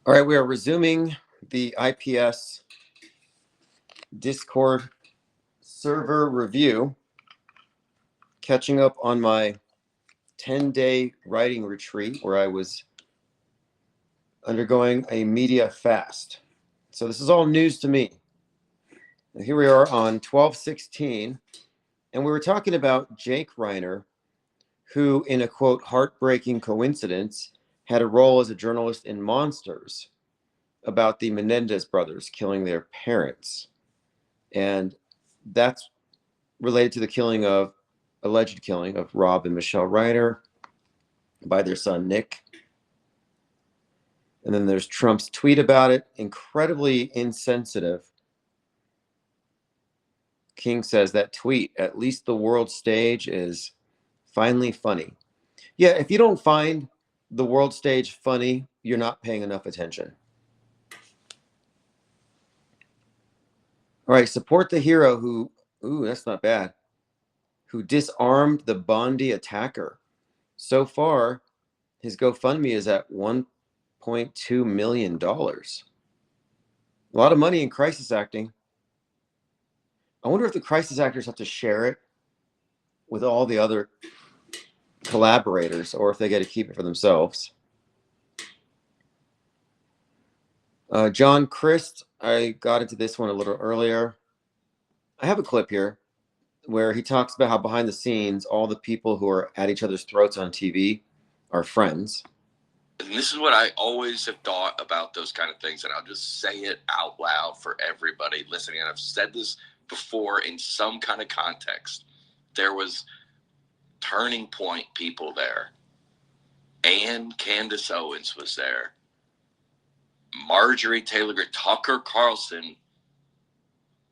All right, we are resuming the IPS Discord server review, catching up on my 10-day writing retreat where I was undergoing a media fast. So this is all news to me. And here we are on 12/16, and we were talking about Jake Reiner, who, in a quote, heartbreaking coincidence, had a role as a journalist in Monsters about the Menendez brothers killing their parents. And that's related to the alleged killing of Rob and Michelle Reiner by their son, Nick. And then there's Trump's tweet about it, incredibly insensitive. King says that tweet, at least the world stage is finally funny. Yeah, if you don't find the world stage funny, you're not paying enough attention. All right, support the hero who, that's not bad, who disarmed the Bondi attacker. So far, his GoFundMe is at $1.2 million. A lot of money in crisis acting. I wonder if the crisis actors have to share it with all the other collaborators or if they get to keep it for themselves. John Christ, I got into this one a little earlier. I have a clip here where he talks about how behind the scenes, all the people who are at each other's throats on TV are friends. And this is what I always have thought about those kind of things, and I'll just say it out loud for everybody listening. And I've said this before in some kind of context. There was Turning Point people there. Ann Candace Owens was there. Marjorie Taylor Greene, Tucker Carlson.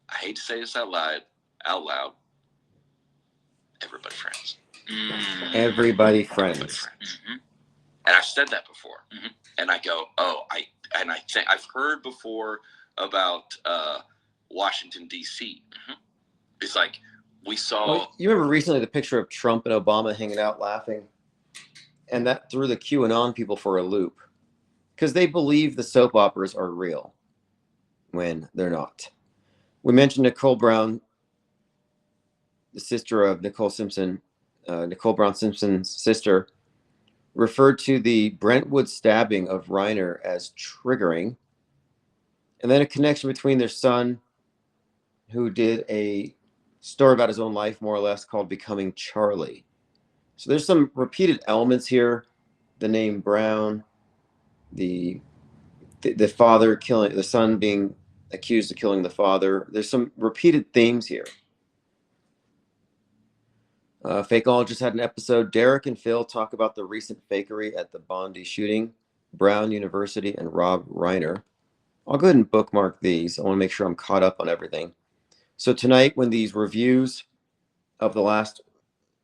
I hate to say this out loud. Everybody friends. Everybody friends. Mm-hmm. And I've said that before. Mm-hmm. And I go, I think I've heard before about Washington, D.C. Mm-hmm. It's like we saw. Well, you remember recently the picture of Trump and Obama hanging out laughing? And that threw the QAnon people for a loop. Because they believe the soap operas are real when they're not. We mentioned Nicole Brown, the sister of Nicole Simpson, Nicole Brown Simpson's sister, referred to the Brentwood stabbing of Reiner as triggering. And then a connection between their son, who did a story about his own life, more or less, called Becoming Charlie. So there's some repeated elements here. The name Brown, the father killing, the son being accused of killing the father. There's some repeated themes here. Fakeologist had an episode. Derek and Phil talk about the recent fakery at the Bondi shooting, Brown University, and Rob Reiner. I'll go ahead and bookmark these. I want to make sure I'm caught up on everything. So tonight, when these reviews of the last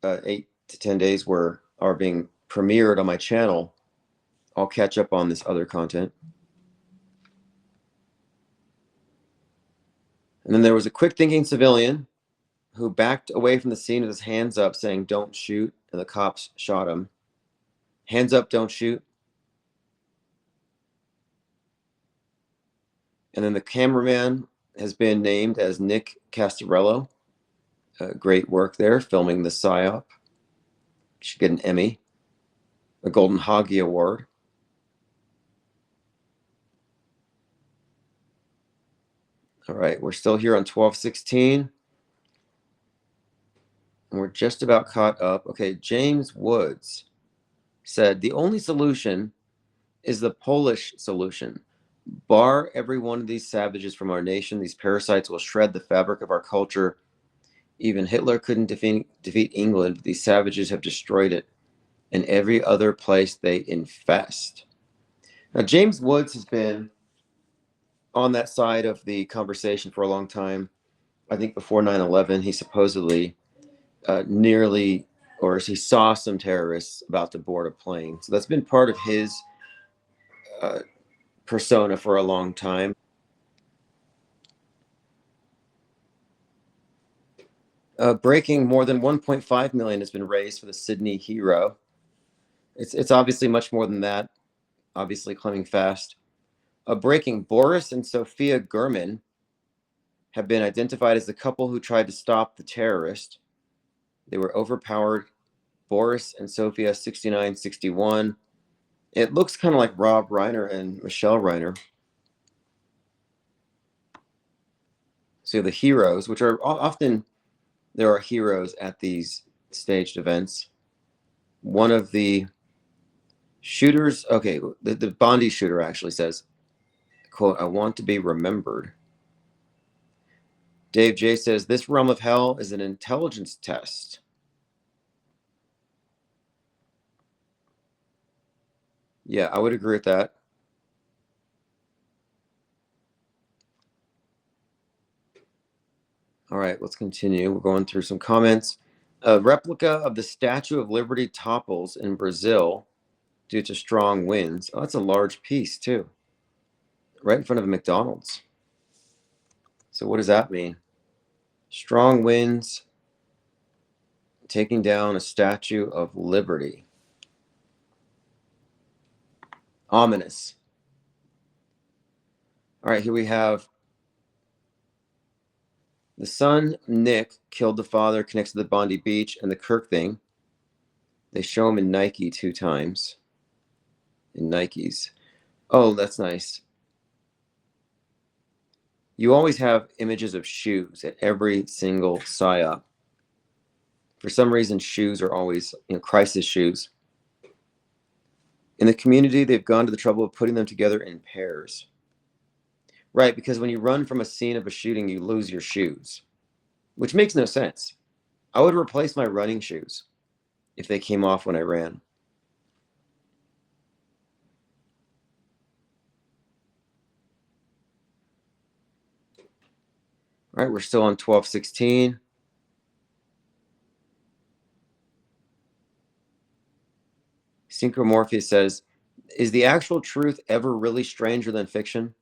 8 to 10 days are being premiered on my channel, I'll catch up on this other content. And then there was a quick-thinking civilian who backed away from the scene with his hands up, saying, "Don't shoot," and the cops shot him. Hands up, don't shoot. And then the cameraman has been named as Nick Castorello. Great work there, filming the PSYOP. Should get an Emmy, a Golden Hoggy Award. All right, we're still here on 12/16. And we're just about caught up. Okay, James Woods said, the only solution is the Polish solution. Bar every one of these savages from our nation. These parasites will shred the fabric of our culture. Even Hitler couldn't defeat England. These savages have destroyed it. And every other place they infest. Now, James Woods has been on that side of the conversation for a long time. I think before 9/11, he supposedly he saw some terrorists about to board a plane. So that's been part of his persona for a long time. Breaking, more than 1.5 million has been raised for the Sydney hero. It's obviously much more than that. Obviously climbing fast. Breaking, Boris and Sophia Gurman have been identified as the couple who tried to stop the terrorist. They were overpowered. Boris and Sophia, 69, 61. It looks kind of like Rob Reiner and Michelle Reiner. So the heroes, which are often, there are heroes at these staged events. One of the shooters, okay, the Bondi shooter actually says, quote, "I want to be remembered." Dave J says, "This realm of hell is an intelligence test." Yeah, I would agree with that. All right, let's continue. We're going through some comments. A replica of the Statue of Liberty topples in Brazil due to strong winds. Oh, that's a large piece, too. Right in front of a McDonald's. So what does that mean? Strong winds taking down a Statue of Liberty. Ominous. All right, here we have the son, Nick, killed the father, connects to the Bondi Beach and the Kirk thing. They show him in Nike 2 times. In Nikes. Oh, that's nice. You always have images of shoes at every single PSYOP. For some reason, shoes are always, crisis shoes. In the community, they've gone to the trouble of putting them together in pairs. Right, because when you run from a scene of a shooting, you lose your shoes, which makes no sense. I would replace my running shoes if they came off when I ran. All right, we're still on 12:16. Synchromorpheus says, "Is the actual truth ever really stranger than fiction?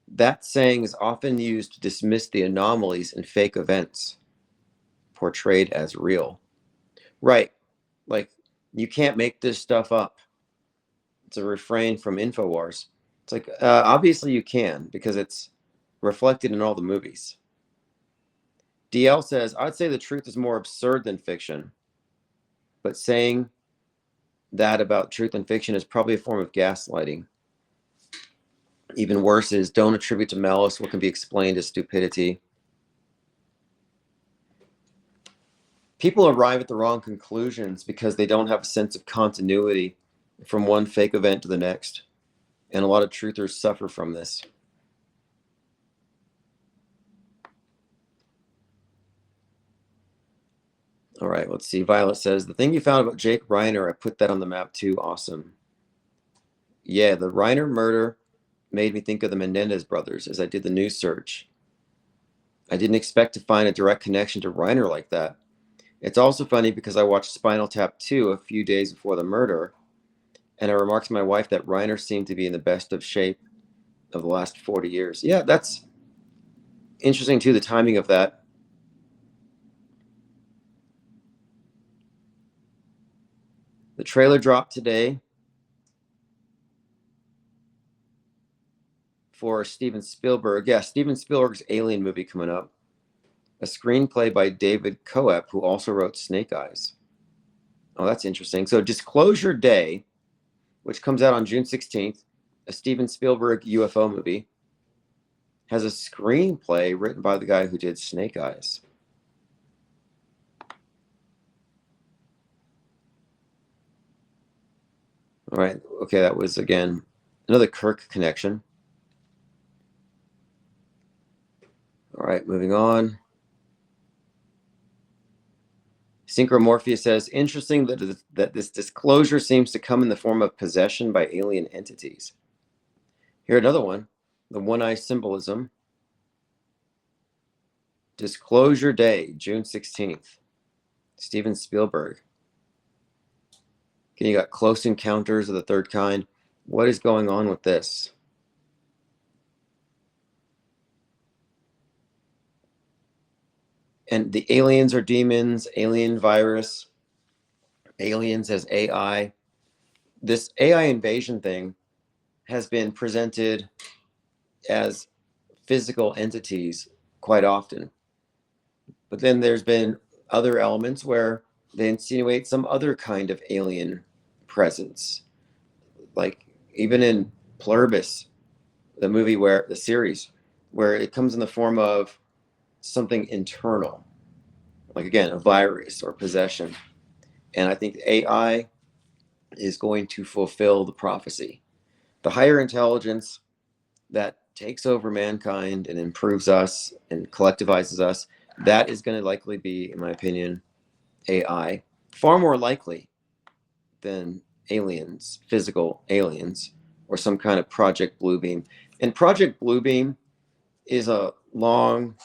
That saying is often used to dismiss the anomalies in fake events portrayed as real." Right. Like, you can't make this stuff up. It's a refrain from InfoWars. It's like, obviously you can, because it's reflected in all the movies. DL says, "I'd say the truth is more absurd than fiction, but saying that about truth and fiction is probably a form of gaslighting. Even worse is don't attribute to malice what can be explained as stupidity." People arrive at the wrong conclusions because they don't have a sense of continuity from one fake event to the next. And a lot of truthers suffer from this. All right, let's see. Violet says, "The thing you found about Jake Reiner, I put that on the map too. Awesome." Yeah, the Reiner murder made me think of the Menendez brothers as I did the news search. I didn't expect to find a direct connection to Reiner like that. It's also funny because I watched Spinal Tap 2 a few days before the murder, and I remarked to my wife that Reiner seemed to be in the best of shape of the last 40 years. Yeah, that's interesting too, the timing of that. The trailer dropped today for Steven Spielberg. Yeah, Steven Spielberg's Alien movie coming up. A screenplay by David Coep, who also wrote Snake Eyes. Oh, that's interesting. So Disclosure Day, which comes out on June 16th, a Steven Spielberg UFO movie, has a screenplay written by the guy who did Snake Eyes. All right. Okay, that was, again, another Kirk connection. All right, moving on. Synchromorphia says, "Interesting that this disclosure seems to come in the form of possession by alien entities." Here, another one. The one-eye symbolism. Disclosure Day, June 16th. Steven Spielberg. Okay, you got Close Encounters of the Third Kind. What is going on with this? And the aliens are demons, alien virus, aliens as AI. This AI invasion thing has been presented as physical entities quite often. But then there's been other elements where they insinuate some other kind of alien presence. Like even in Pluribus, the series, where it comes in the form of something internal, like again, a virus or possession. And I think AI is going to fulfill the prophecy. The higher intelligence that takes over mankind and improves us and collectivizes us, that is going to likely be, in my opinion, AI. Far more likely than aliens, physical aliens, or some kind of Project Bluebeam. And Project Bluebeam is a long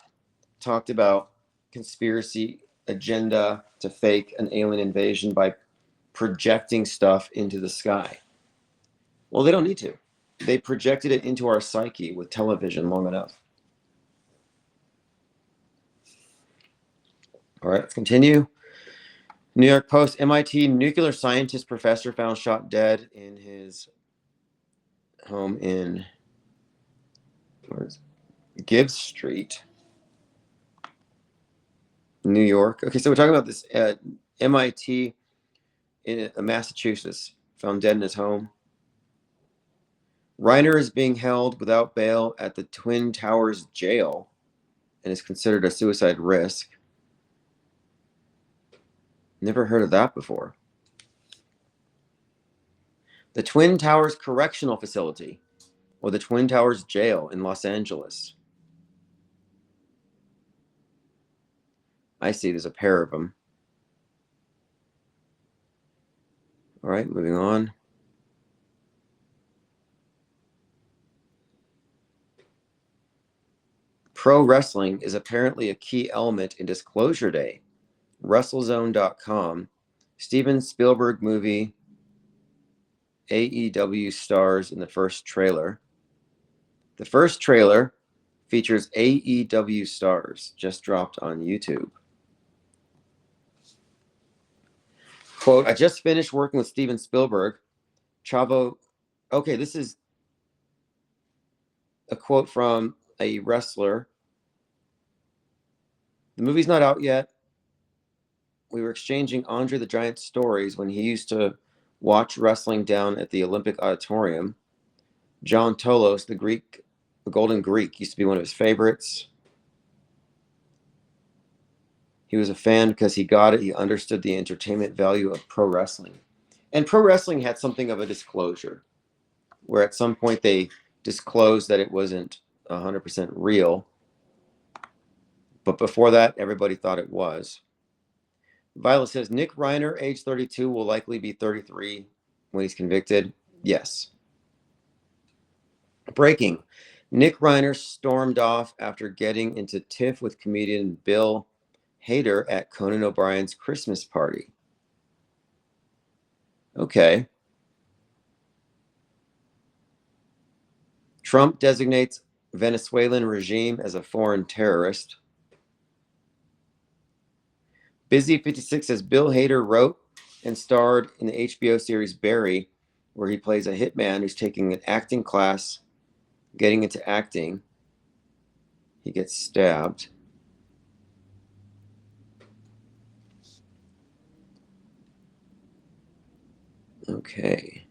talked about conspiracy agenda to fake an alien invasion by projecting stuff into the sky. Well, they don't need to. They projected it into our psyche with television long enough. All right, let's continue. New York Post, MIT nuclear scientist professor found shot dead in his home in Gibbs Street, New York. Okay, so we're talking about this MIT in Massachusetts, found dead in his home. Reiner is being held without bail at the Twin Towers jail and is considered a suicide risk. Never heard of that before. The Twin Towers Correctional Facility, or the Twin Towers Jail in Los Angeles. I see there's a pair of them. All right, moving on. Pro wrestling is apparently a key element in Disclosure Day. WrestleZone.com. Steven Spielberg movie AEW stars in the first trailer. The first trailer features AEW stars, just dropped on YouTube. Quote, I just finished working with Steven Spielberg. Chavo, okay, this is a quote from a wrestler. The movie's not out yet. We were exchanging Andre the Giant stories when he used to watch wrestling down at the Olympic Auditorium. John Tolos, the Golden Greek, used to be one of his favorites. He was a fan because he got it. He understood the entertainment value of pro wrestling. And pro wrestling had something of a disclosure, where at some point they disclosed that it wasn't 100% real. But before that, everybody thought it was. Violet says, Nick Reiner, age 32, will likely be 33 when he's convicted. Yes. Breaking. Nick Reiner stormed off after getting into tiff with comedian Bill Hader at Conan O'Brien's Christmas party. Okay. Trump designates Venezuelan regime as a foreign terrorist. Busy 56 says Bill Hader wrote and starred in the HBO series Barry, where he plays a hitman who's taking an acting class, getting into acting. He gets stabbed. Okay.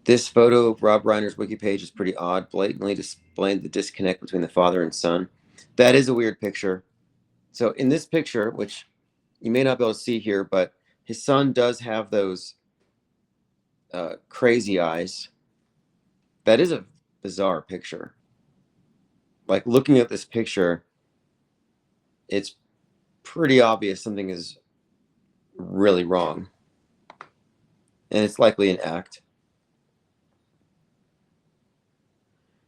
This photo of Rob Reiner's wiki page is pretty odd, blatantly displaying the disconnect between the father and son. That is a weird picture. So in this picture, which you may not be able to see here, but his son does have those crazy eyes. That is a bizarre picture. Like looking at this picture, it's pretty obvious something is really wrong. And it's likely an act.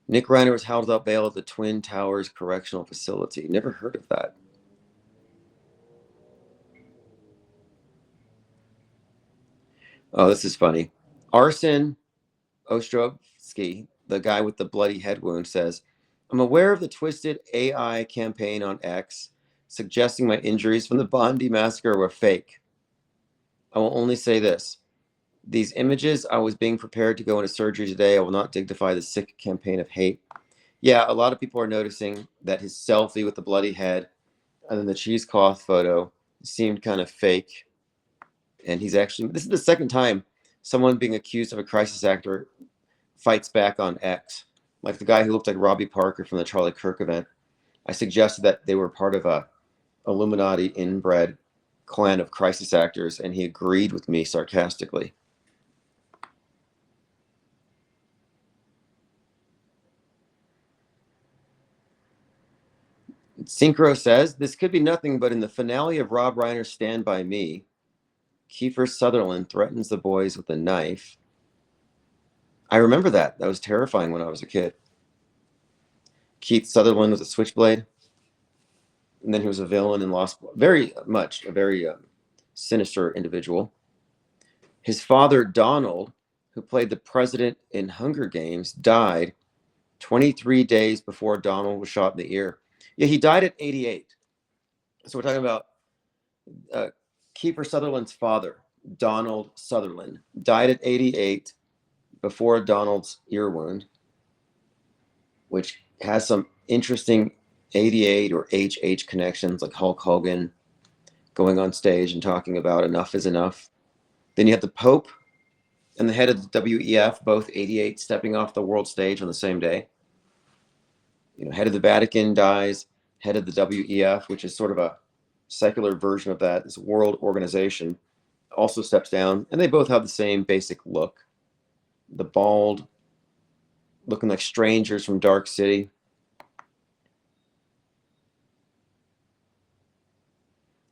Nick Reiner was held without bail at the Twin Towers Correctional Facility. Never heard of that. Oh, this is funny. Arsen Ostrovsky, the guy with the bloody head wound, says, I'm aware of the twisted AI campaign on X suggesting my injuries from the Bondi massacre were fake. I will only say this. These images, I was being prepared to go into surgery today. I will not dignify the sick campaign of hate. Yeah, a lot of people are noticing that his selfie with the bloody head and then the cheesecloth photo seemed kind of fake. And he's actually, this is the second time someone being accused of a crisis actor fights back on X. Like the guy who looked like Robbie Parker from the Charlie Kirk event. I suggested that they were part of a Illuminati inbred clan of crisis actors, and he agreed with me sarcastically. Synchro says, this could be nothing, but in the finale of Rob Reiner's Stand By Me, Kiefer Sutherland threatens the boys with a knife. I remember that. That was terrifying when I was a kid. Keith Sutherland was a switchblade, and then he was a villain in Lost. Very much a very sinister individual. His father, Donald, who played the president in Hunger Games, died 23 days before Donald was shot in the ear. Yeah, he died at 88. So we're talking about Kiefer Sutherland's father, Donald Sutherland, died at 88 before Donald's ear wound, which has some interesting 88 or HH connections, like Hulk Hogan going on stage and talking about enough is enough. Then you have the Pope and the head of the WEF, both 88, stepping off the world stage on the same day. You know, head of the Vatican dies, head of the WEF, which is sort of a secular version of that, this world organization, also steps down, and they both have the same basic look. The bald, looking like strangers from Dark City.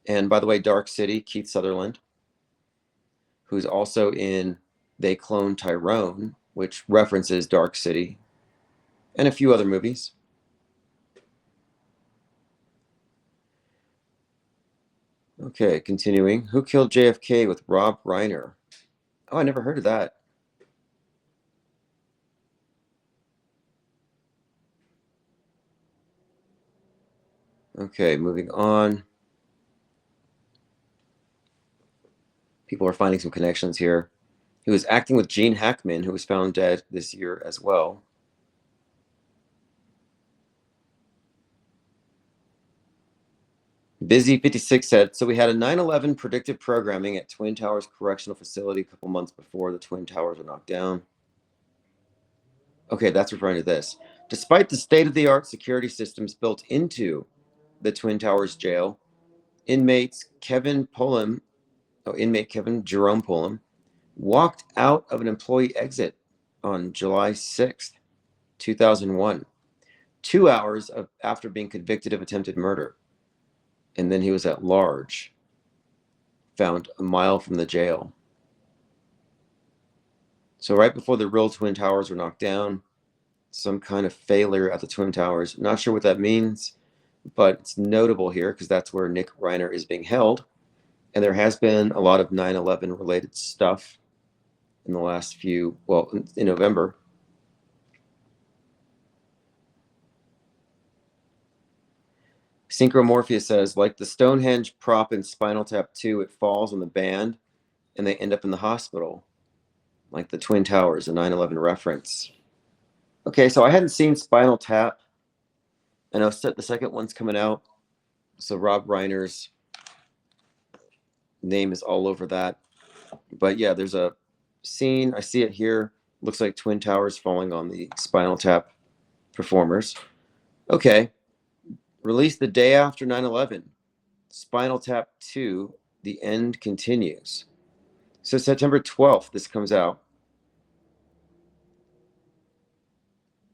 And by the way, Dark City, Keith Sutherland, who's also in They Clone Tyrone, which references Dark City, and a few other movies. Okay, continuing. Who killed JFK with Rob Reiner? Oh, I never heard of that. Okay, moving on. People are finding some connections here. He was acting with Gene Hackman, who was found dead this year as well. Busy56 said, so we had a 9/11 predictive programming at Twin Towers Correctional Facility a couple months before the Twin Towers were knocked down. Okay, that's referring to this. Despite the state-of-the-art security systems built into the Twin Towers jail, inmate Jerome Pullum, walked out of an employee exit on July 6th, 2001, 2 hours after being convicted of attempted murder. And then he was at large, found a mile from the jail. So right before the real Twin Towers were knocked down, some kind of failure at the Twin Towers. Not sure what that means, but it's notable here because that's where Nick Reiner is being held. And there has been a lot of 9/11 related stuff in the last in November. Synchromorphia says, like the Stonehenge prop in Spinal Tap 2, it falls on the band and they end up in the hospital, like the Twin Towers, a 9/11 reference. Okay, so I hadn't seen Spinal Tap. I know the second one's coming out, so Rob Reiner's name is all over that. But yeah, there's a scene, I see it here, looks like Twin Towers falling on the Spinal Tap performers. Okay, released the day after 9/11, Spinal Tap 2, The End Continues. So September 12th, this comes out.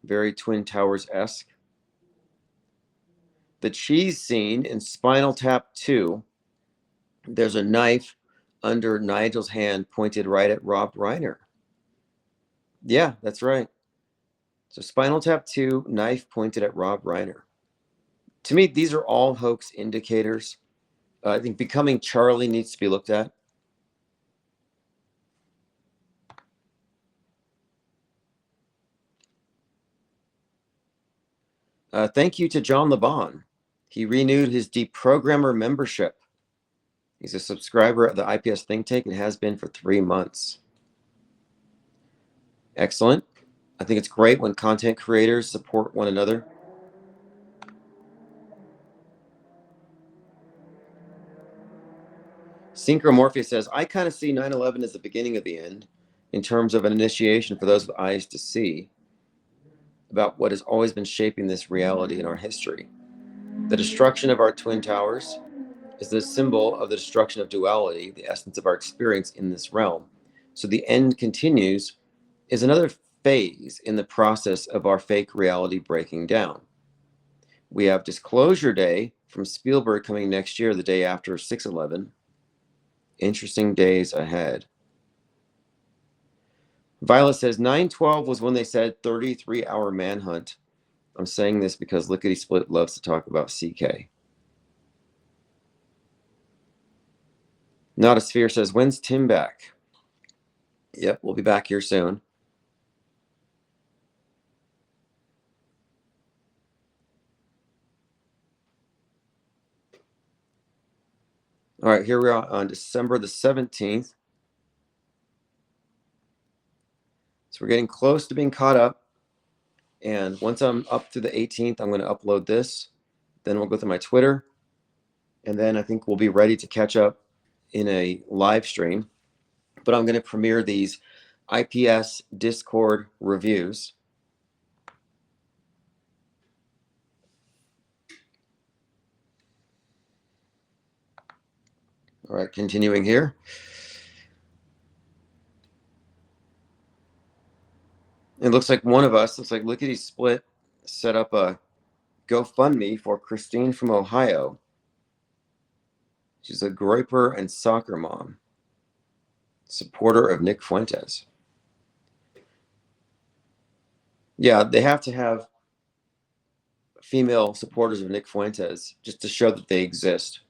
Very Twin Towers-esque. The cheese scene in Spinal Tap 2, there's a knife under Nigel's hand pointed right at Rob Reiner. Yeah, that's right. So Spinal Tap 2, knife pointed at Rob Reiner. To me, these are all hoax indicators. I think Becoming Charlie needs to be looked at. Thank you to John LeBon. He renewed his Deprogrammer membership. He's a subscriber of the IPS Think Tank and has been for 3 months. Excellent. I think it's great when content creators support one another. Synchromorphia says, I kind of see 9/11 as the beginning of the end in terms of an initiation for those with eyes to see about what has always been shaping this reality in our history. The destruction of our Twin Towers is the symbol of the destruction of duality, the essence of our experience in this realm. So the end continues is another phase in the process of our fake reality breaking down. We have Disclosure Day from Spielberg coming next year, the day after 6/11. Interesting days ahead. Violet says 9/12 was when they said 33-hour manhunt. I'm saying this because Lickety Split loves to talk about CK. Not a Sphere says, when's Tim back? Yep, we'll be back here soon. All right, here we are on December the 17th. So we're getting close to being caught up. And once I'm up to the 18th, I'm going to upload this. Then we'll go through my Twitter. And then I think we'll be ready to catch up in a live stream. But I'm going to premiere these IPS Discord reviews. All right, continuing here. It looks like one of us, looks like Lickety Split, set up a GoFundMe for Christine from Ohio. She's a groyper and soccer mom, supporter of Nick Fuentes. Yeah, they have to have female supporters of Nick Fuentes just to show that they exist,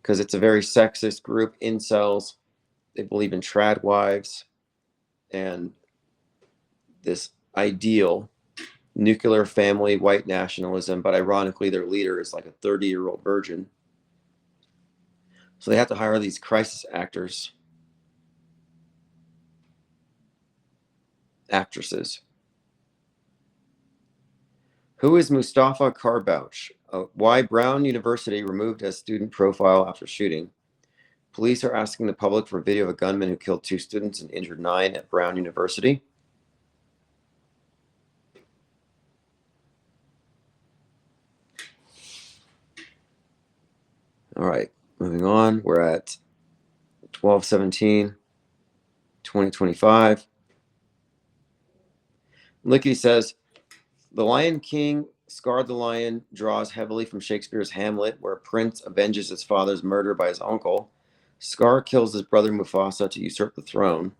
because it's a very sexist group, incels. They believe in trad wives and this ideal nuclear family, white nationalism, but ironically their leader is like a 30-year-old virgin. So they have to hire these crisis actresses. Who is Mustafa Karbouch? Why Brown University removed his student profile after shooting. Police are asking the public for a video of a gunman who killed 2 students and injured 9 at Brown University. All right, moving on. We're at 12/17/2025. Lickety says, The Lion King, Scar the Lion, draws heavily from Shakespeare's Hamlet, where a prince avenges his father's murder by his uncle. Scar kills his brother Mufasa to usurp the throne,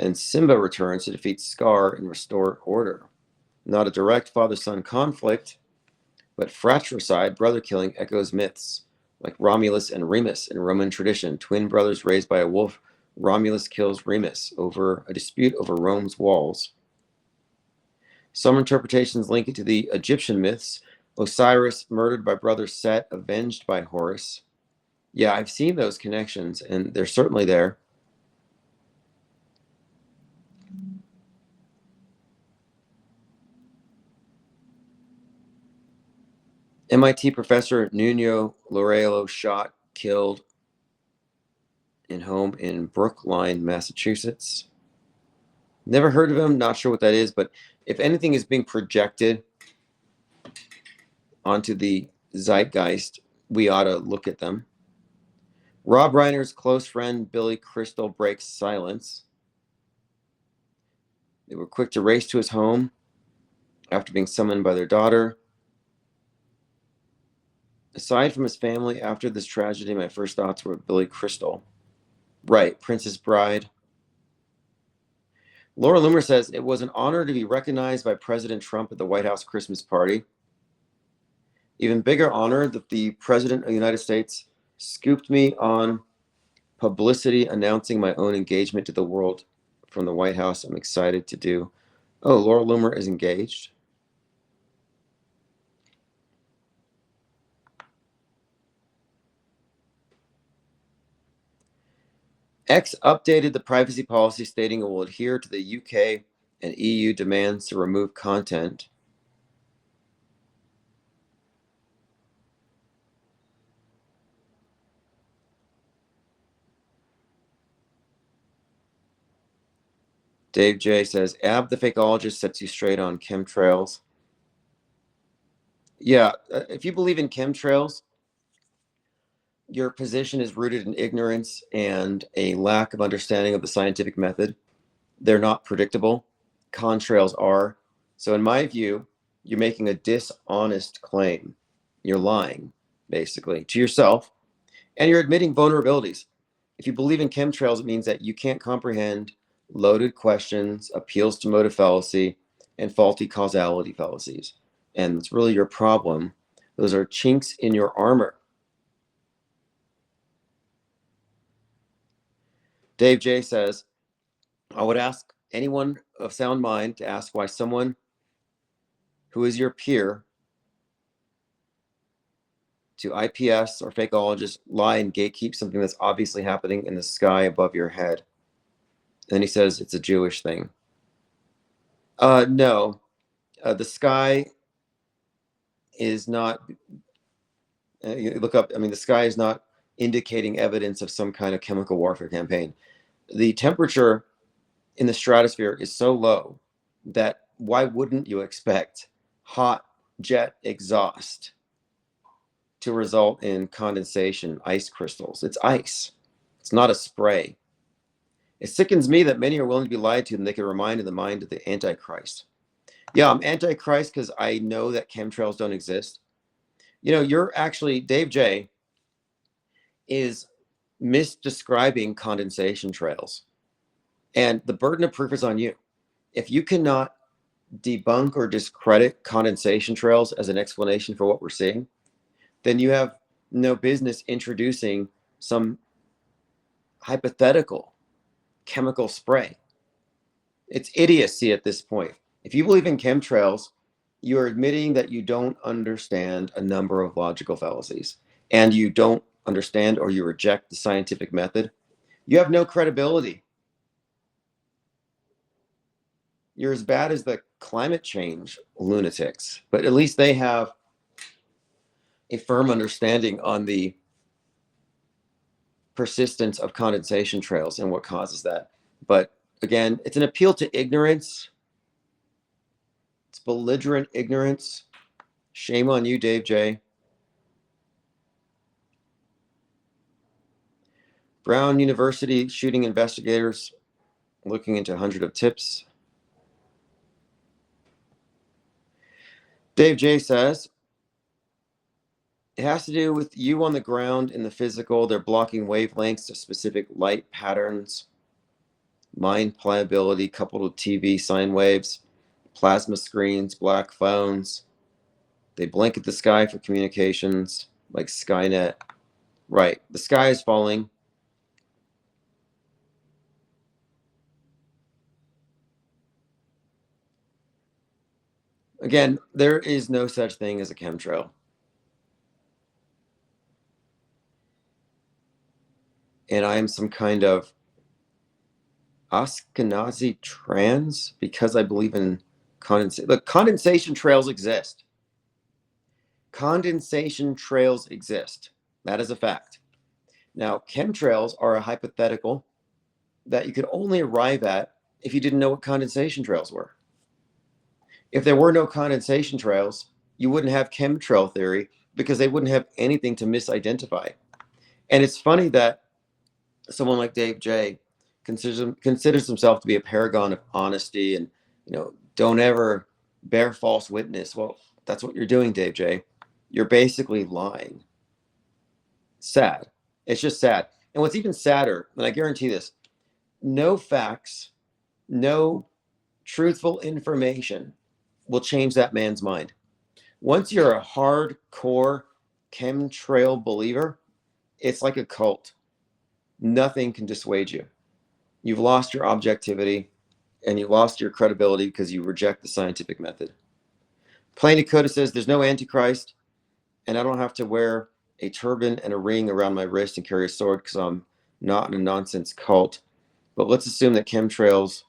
and Simba returns to defeat Scar and restore order. Not a direct father-son conflict, but fratricide, brother killing, echoes myths like Romulus and Remus in Roman tradition. Twin brothers raised by a wolf, Romulus kills Remus over a dispute over Rome's walls. Some interpretations link it to the Egyptian myths. Osiris murdered by brother Set, avenged by Horus. Yeah, I've seen those connections, and they're certainly there. MIT professor Nuno Laurello shot, killed in home in Brookline, Massachusetts. Never heard of him, not sure what that is, but if anything is being projected onto the zeitgeist, we ought to look at them. Rob Reiner's close friend Billy Crystal breaks silence. They were quick to race to his home after being summoned by their daughter. Aside from his family, after this tragedy, my first thoughts were Billy Crystal. Right, Princess Bride. Laura Loomer says, it was an honor to be recognized by President Trump at the White House Christmas party. Even bigger honor that the President of the United States scooped me on publicity announcing my own engagement to the world from the White House. I'm excited to do. Oh, Laura Loomer is engaged. X updated the privacy policy stating it will adhere to the UK and EU demands to remove content. Dave J says, Ab the fakeologist sets you straight on chemtrails. Yeah, if you believe in chemtrails, your position is rooted in ignorance and a lack of understanding of the scientific method. They're not predictable. Contrails are. So, in my view, you're making a dishonest claim. You're lying, basically, to yourself, and you're admitting vulnerabilities. If you believe in chemtrails, it means that you can't comprehend loaded questions, appeals to motive fallacy, and faulty causality fallacies. And it's really your problem. Those are chinks in your armor. Dave J says, I would ask anyone of sound mind to ask why someone who is your peer to IPS or fakeologists lie and gatekeep something that's obviously happening in the sky above your head. And then he says it's a Jewish thing. No, the sky is not. You look up. I mean, the sky is not indicating evidence of some kind of chemical warfare campaign. The temperature in the stratosphere is so low that why wouldn't you expect hot jet exhaust to result in condensation, ice crystals? It's ice. It's not a spray. It sickens me that many are willing to be lied to and they can remind in the mind of the Antichrist. Yeah, I'm Antichrist because I know that chemtrails don't exist. You know, you're actually, Dave J is misdescribing condensation trails. And the burden of proof is on you. If you cannot debunk or discredit condensation trails as an explanation for what we're seeing, then you have no business introducing some hypothetical chemical spray. It's idiocy at this point. If you believe in chemtrails, you are admitting that you don't understand a number of logical fallacies and you don't understand or you reject the scientific method. You have no credibility. You're as bad as the climate change lunatics, but at least they have a firm understanding on the persistence of condensation trails and what causes that. But again, it's an appeal to ignorance. It's belligerent ignorance. Shame on you, Dave J. Brown University shooting investigators looking into 100 of tips. Dave J says, it has to do with you on the ground in the physical. They're blocking wavelengths to specific light patterns, mind pliability coupled with TV sine waves, plasma screens, black phones. They blanket the sky for communications like Skynet. Right. The sky is falling. Again, there is no such thing as a chemtrail. And I am some kind of Ashkenazi trans because I believe in condensation. Look, condensation trails exist. Condensation trails exist. That is a fact. Now, chemtrails are a hypothetical that you could only arrive at if you didn't know what condensation trails were. If there were no condensation trails, you wouldn't have chemtrail theory because they wouldn't have anything to misidentify. And it's funny that someone like Dave J considers himself to be a paragon of honesty and, don't ever bear false witness. Well, that's what you're doing, Dave J. You're basically lying. Sad. It's just sad. And what's even sadder, and I guarantee this, no facts, no truthful information will change that man's mind. Once you're a hardcore chemtrail believer, it's like a cult. Nothing can dissuade you. You've lost your objectivity and you lost your credibility because you reject the scientific method. Plain Dakota says there's no Antichrist, and I don't have to wear a turban and a ring around my wrist and carry a sword because I'm not in a nonsense cult. But let's assume that chemtrails,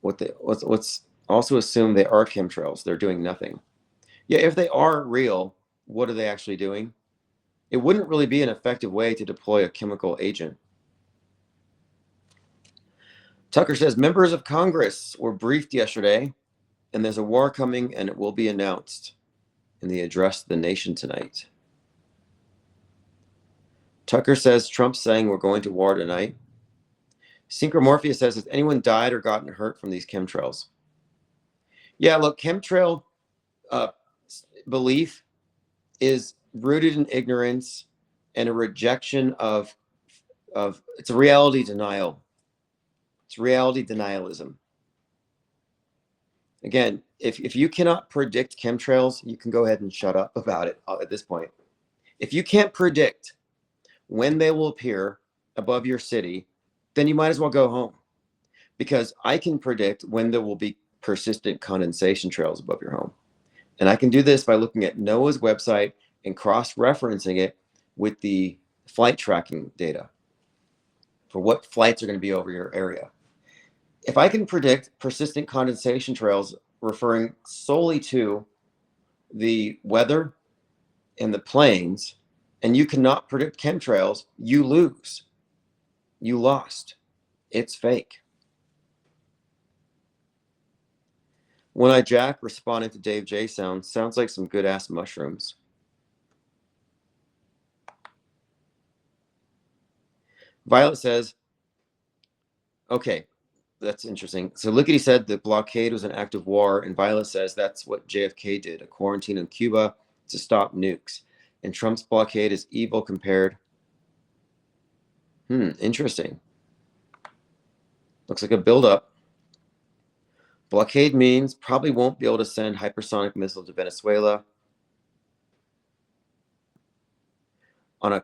let's also assume they are chemtrails. They're doing nothing. Yeah, if they are real, what are they actually doing? It wouldn't really be an effective way to deploy a chemical agent. Tucker says members of Congress were briefed yesterday, and there's a war coming, and it will be announced in the address to the nation tonight. Tucker says Trump's saying we're going to war tonight. Synchromorphia says, has anyone died or gotten hurt from these chemtrails? Yeah, look, chemtrail belief is rooted in ignorance and a rejection of it's a reality denial. It's reality denialism. Again, if you cannot predict chemtrails, you can go ahead and shut up about it at this point. If you can't predict when they will appear above your city, then you might as well go home, because I can predict when there will be persistent condensation trails above your home. And I can do this by looking at NOAA's website and cross-referencing it with the flight tracking data for what flights are going to be over your area. If I can predict persistent condensation trails referring solely to the weather and the plains, and you cannot predict chemtrails, you lose. You lost. It's fake. One Eye Jack responding to Dave J sounds like some good ass mushrooms. Violet says, okay, that's interesting. So Lickety said the blockade was an act of war, and Violet says that's what JFK did, a quarantine in Cuba to stop nukes. And Trump's blockade is evil compared. Interesting. Looks like a buildup. Blockade means probably won't be able to send hypersonic missiles to Venezuela. On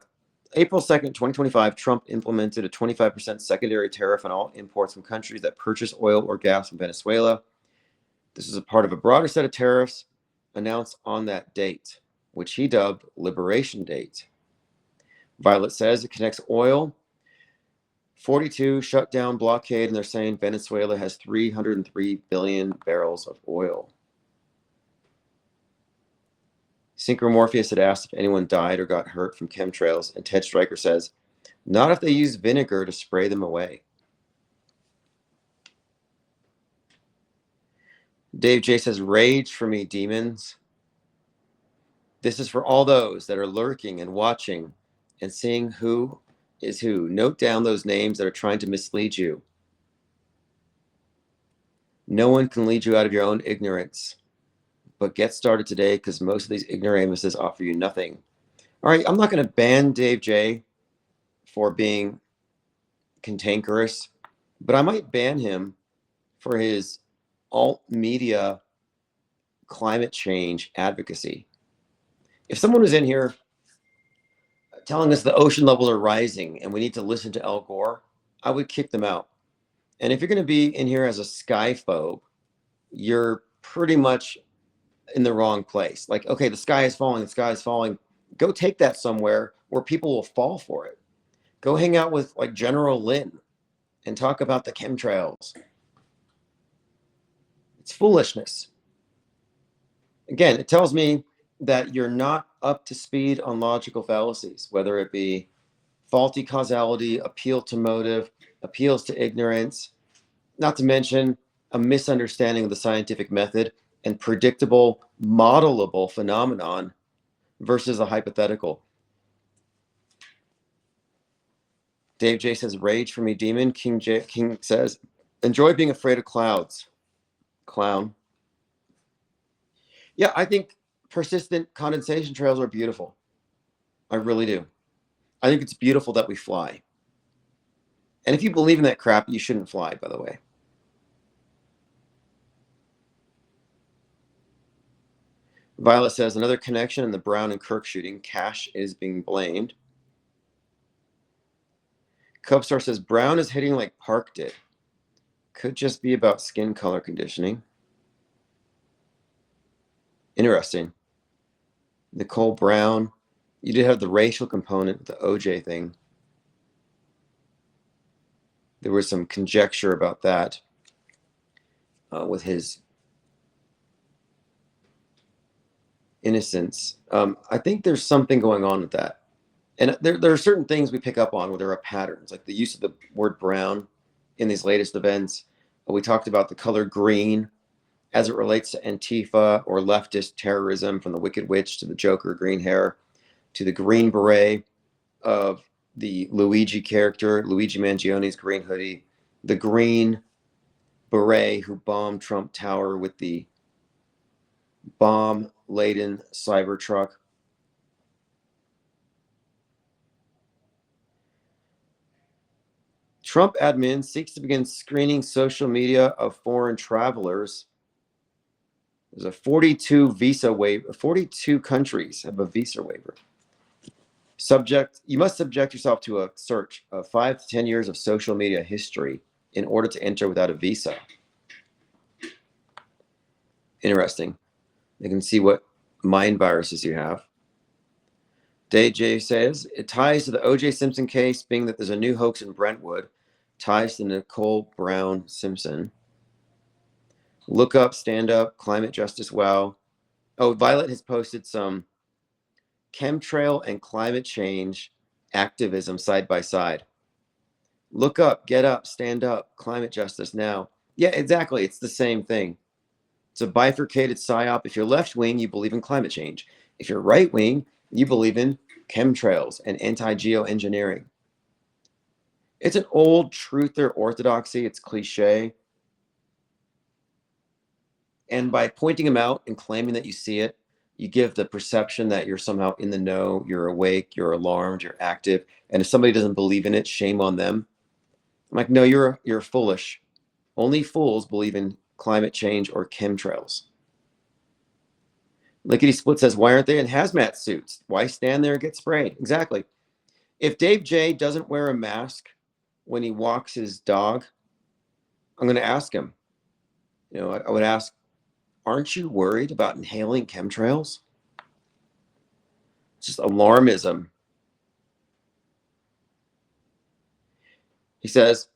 April 2nd, 2025, Trump implemented a 25% secondary tariff on all imports from countries that purchase oil or gas from Venezuela. This is a part of a broader set of tariffs announced on that date, which he dubbed Liberation Date. Violet says it connects oil, 42 shutdown blockade, and they're saying Venezuela has 303 billion barrels of oil. Synchromorpheus had asked if anyone died or got hurt from chemtrails, and Ted Stryker says, not if they use vinegar to spray them away. Dave J says, rage for me, demons. This is for all those that are lurking and watching and seeing who is who. Note down those names that are trying to mislead you. No one can lead you out of your own ignorance. But get started today, because most of these ignoramuses offer you nothing. All right, I'm not going to ban Dave J for being cantankerous, but I might ban him for his alt media climate change advocacy. If someone was in here telling us the ocean levels are rising and we need to listen to Al Gore, I would kick them out. And if you're going to be in here as a skyphobe, you're pretty much in the wrong place. Like, okay, the sky is falling, the sky is falling. Go take that somewhere where people will fall for it. Go hang out with like General Lynn and talk about the chemtrails. It's foolishness. Again, it tells me that you're not up to speed on logical fallacies, whether it be faulty causality, appeal to motive, appeals to ignorance, not to mention a misunderstanding of the scientific method and predictable, modelable phenomenon versus a hypothetical. Dave J says, rage for me, demon. King says, enjoy being afraid of clouds. Clown. Yeah, I think persistent condensation trails are beautiful. I really do. I think it's beautiful that we fly. And if you believe in that crap, you shouldn't fly, by the way. Violet says, another connection in the Brown and Kirk shooting. Cash is being blamed. Cubstar says, Brown is hitting like Park did. Could just be about skin color conditioning. Interesting. Nicole Brown You did have the racial component with the OJ thing. There was some conjecture about that with his innocence. I think there's something going on with that. And there are certain things we pick up on where there are patterns, like the use of the word brown in these latest events. We talked about the color green as it relates to Antifa or leftist terrorism, from the Wicked Witch to the Joker green hair to the green beret of the Luigi character, Luigi Mangione's green hoodie, the green beret who bombed Trump Tower with the bomb-laden Cybertruck. Trump admin seeks to begin screening social media of foreign travelers. There's a 42 visa waiver. 42 countries have a visa waiver. You must subject yourself to a search of 5 to 10 years of social media history in order to enter without a visa. Interesting. You can see what mind viruses you have. Day J says, it ties to the O.J. Simpson case, being that there's a new hoax in Brentwood. Ties to Nicole Brown Simpson. Look up, stand up, climate justice, wow. Oh, Violet has posted some chemtrail and climate change activism side by side. Look up, get up, stand up, climate justice now. Yeah, exactly. It's the same thing. It's a bifurcated psyop. If you're left wing, you believe in climate change. If you're right wing, you believe in chemtrails and anti-geoengineering. It's an old truther orthodoxy. It's cliche. And by pointing them out and claiming that you see it, you give the perception that you're somehow in the know, you're awake, you're alarmed, you're active. And if somebody doesn't believe in it, shame on them. I'm like, no, you're foolish. Only fools believe in climate change or chemtrails. Lickety Split says, why aren't they in hazmat suits? Why stand there and get sprayed? Exactly. If Dave J doesn't wear a mask when he walks his dog, I'm going to ask him. I would ask, aren't you worried about inhaling chemtrails? It's just alarmism. He says,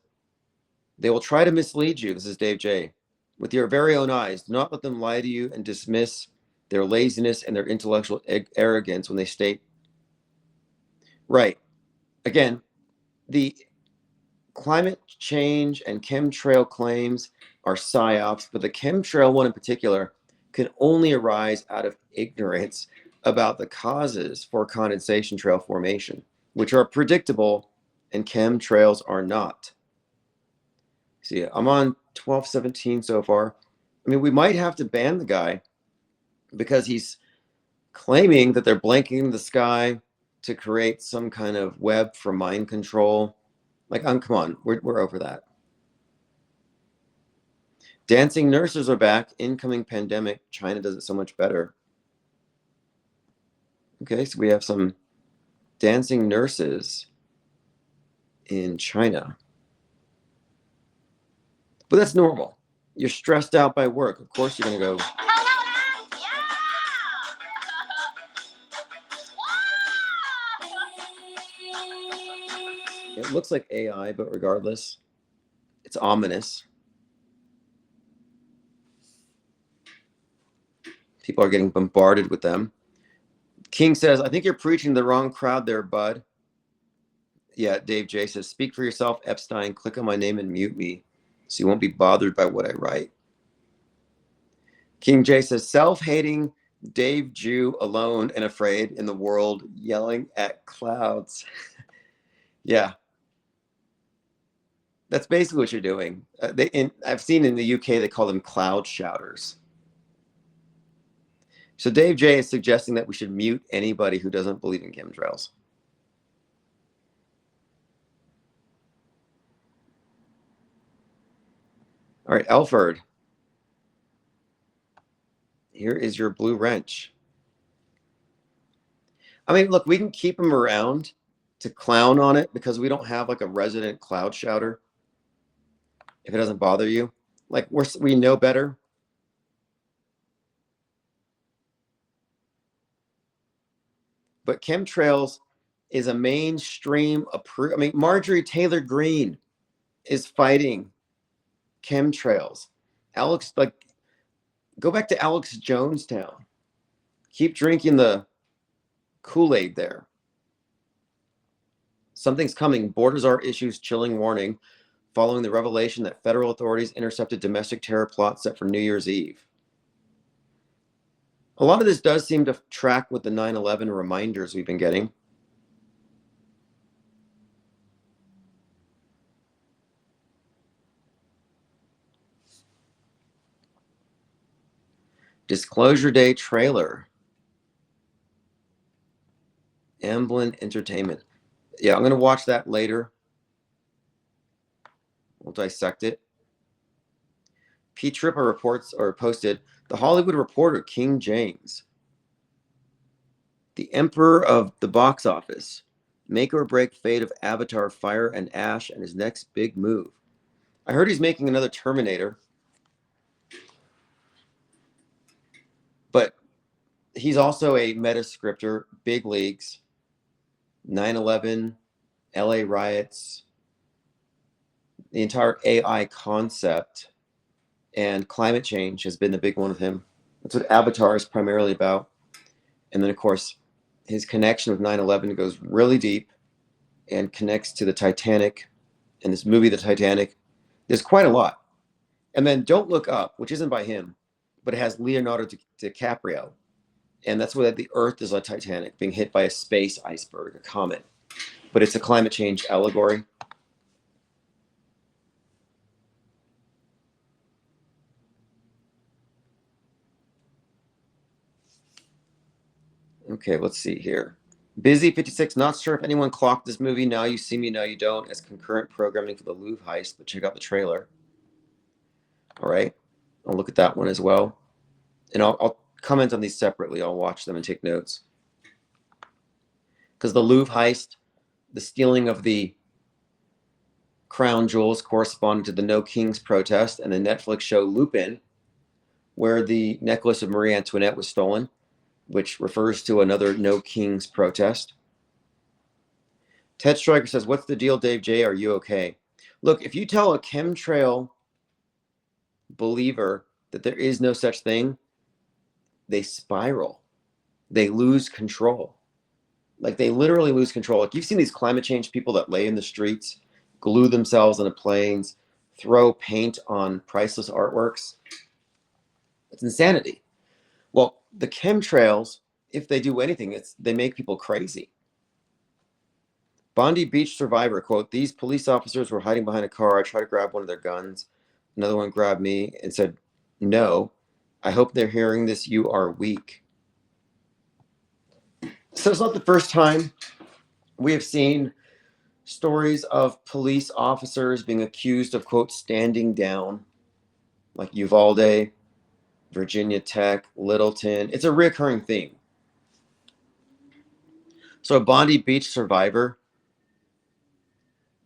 they will try to mislead you. This is Dave J. With your very own eyes. Do not let them lie to you and dismiss their laziness and their intellectual arrogance when they state. Right. Again, the climate change and chemtrail claims are psyops, but the chemtrail one in particular can only arise out of ignorance about the causes for condensation trail formation, which are predictable and chemtrails are not. See, I'm on 1217 so far. I mean, we might have to ban the guy because he's claiming that they're blanking the sky to create some kind of web for mind control. Like, come on, we're over that. Dancing nurses are back. Incoming pandemic. China does it so much better. Okay, so we have some dancing nurses in China. But that's normal. You're stressed out by work. Of course you're going to go. It looks like AI, but regardless, it's ominous. People are getting bombarded with them. King says, I think you're preaching to the wrong crowd there, bud. Yeah, Dave J says, speak for yourself, Epstein. Click on my name and mute me so you won't be bothered by what I write. King J says, self-hating Dave Jew, alone and afraid in the world, yelling at clouds. Yeah. That's basically what you're doing. I've seen in the UK, they call them cloud shouters. So Dave J is suggesting that we should mute anybody who doesn't believe in chemtrails. All right, Elford. Here is your blue wrench. I mean, look, we can keep him around to clown on it because we don't have like a resident cloud shouter. If it doesn't bother you, like we know better. But chemtrails is a mainstream Marjorie Taylor Greene is fighting chemtrails. Go back to Alex Jonestown. Keep drinking the Kool-Aid there. Something's coming. Borders are issues chilling warning following the revelation that federal authorities intercepted domestic terror plot set for New Year's Eve. A lot of this does seem to track with the 9/11 reminders we've been getting. Disclosure Day trailer. Amblin Entertainment. Yeah, I'm going to watch that later. We'll dissect it. Pete Trippa reports or posted, The Hollywood Reporter, King James. The Emperor of the Box Office. Make or break fate of Avatar, Fire and Ash and his next big move. I heard he's making another Terminator. But he's also a meta-scripter, big leagues, 9/11, LA riots, the entire AI concept, and climate change has been the big one with him. That's what Avatar is primarily about. And then, of course, his connection with 9/11 goes really deep and connects to the Titanic and this movie, The Titanic. There's quite a lot. And then Don't Look Up, which isn't by him, but it has Leonardo DiCaprio. And that's where the Earth is like Titanic, being hit by a space iceberg, a comet. But it's a climate change allegory. Okay, let's see here. Busy56, not sure if anyone clocked this movie. Now You See Me, Now You Don't as concurrent programming for the Louvre heist, but check out the trailer. All right, I'll look at that one as well. And I'll comment on these separately. I'll watch them and take notes. Because the Louvre heist, the stealing of the crown jewels corresponded to the No Kings protest, and the Netflix show Lupin, where the necklace of Marie Antoinette was stolen, which refers to another No Kings protest. Ted Stryker says, what's the deal, Dave J? Are you okay? Look, if you tell a chemtrail believer that there is no such thing, they spiral. They lose control. Like, they literally lose control. Like, you've seen these climate change people that lay in the streets, glue themselves onto planes, throw paint on priceless artworks. It's insanity. Well, the chemtrails, if they do anything, they make people crazy. Bondi Beach survivor, quote, these police officers were hiding behind a car. I tried to grab one of their guns. Another one grabbed me and said, no, I hope they're hearing this. You are weak. So it's not the first time we have seen stories of police officers being accused of, quote, standing down, like Uvalde, Virginia Tech, Littleton. It's a recurring theme. So a Bondi Beach survivor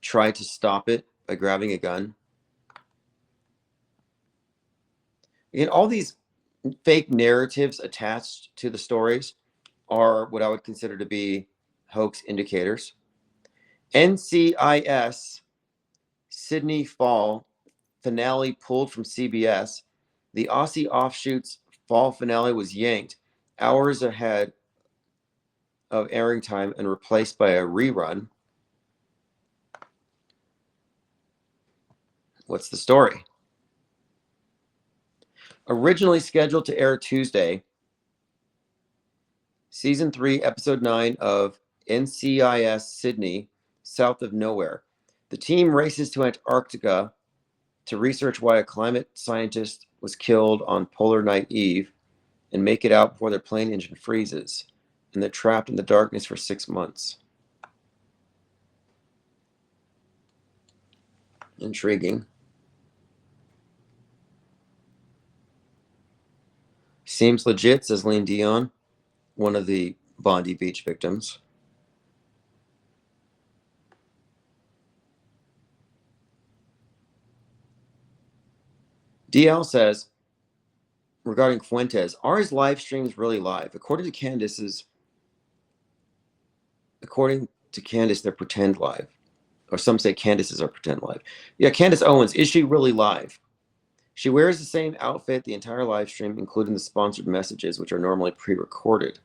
tried to stop it by grabbing a gun. Again, all these fake narratives attached to the stories are what I would consider to be hoax indicators. NCIS Sydney Fall finale pulled from CBS. The Aussie offshoot's fall finale was yanked hours ahead of airing time and replaced by a rerun. What's the story? Originally scheduled to air Tuesday, Season 3, Episode 9 of NCIS Sydney, South of Nowhere. The team races to Antarctica to research why a climate scientist was killed on Polar Night Eve and make it out before their plane engine freezes, and they're trapped in the darkness for 6 months. Intriguing. Seems legit, says Lean Dion, one of the Bondi Beach victims. DL says, regarding Fuentes, are his live streams really live? According to Candace's According to Candace, they're pretend live. Or some say Candace's are pretend live. Yeah, Candace Owens, is she really live? She wears the same outfit the entire live stream, including the sponsored messages, which are normally pre-recorded.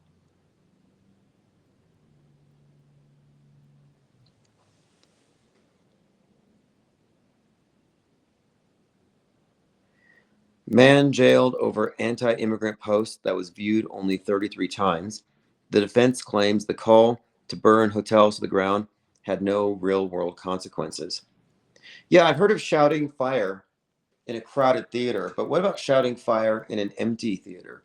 Man jailed over anti-immigrant post that was viewed only 33 times. The defense claims the call to burn hotels to the ground had no real-world consequences. Yeah, I've heard of shouting fire in a crowded theater, but what about shouting fire in an empty theater?